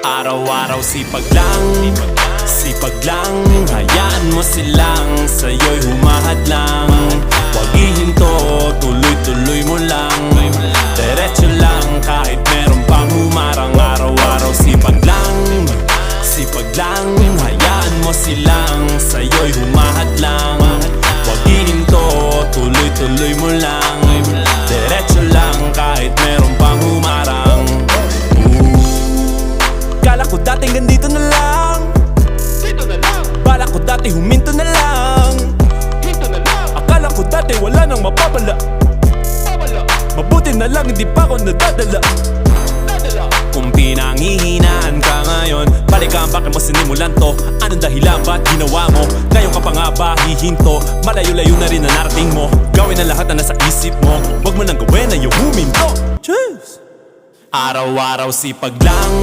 Araw-araw sipag lang, sipag lang. Hayaan mo silang sa'yo'y humahadlang. Huwag ihinto, tuloy-tuloy mo lang. Diretso lang kahit meron pang humarang. Araw-araw sipag lang, sipag lang. Hayaan mo silang sa'yo'y humahadlang. Huwag ihinto, tuloy-tuloy mo lang. Diretso lang kahit meron pang humarang. Kala ko dati ganito na lang, Dito na lang, bala ko dati huminto na lang. hinto na lang, Akala ko dati wala nang mapapala. babala, Mabuti na lang hindi pa ako nadadala. dadala. Kung pinanghihinaan ka ngayon, balikan bakit mo sinimulan to. Anong dahilan ba't ginawa mo? Ngayon ka pa nga ba hihinto? Malayo-layo na rin na narating mo. Gawin ang lahat na nasa isip mo. Huwag mo nang gawin na yung huminto. Cheers! Araw-araw sipag lang,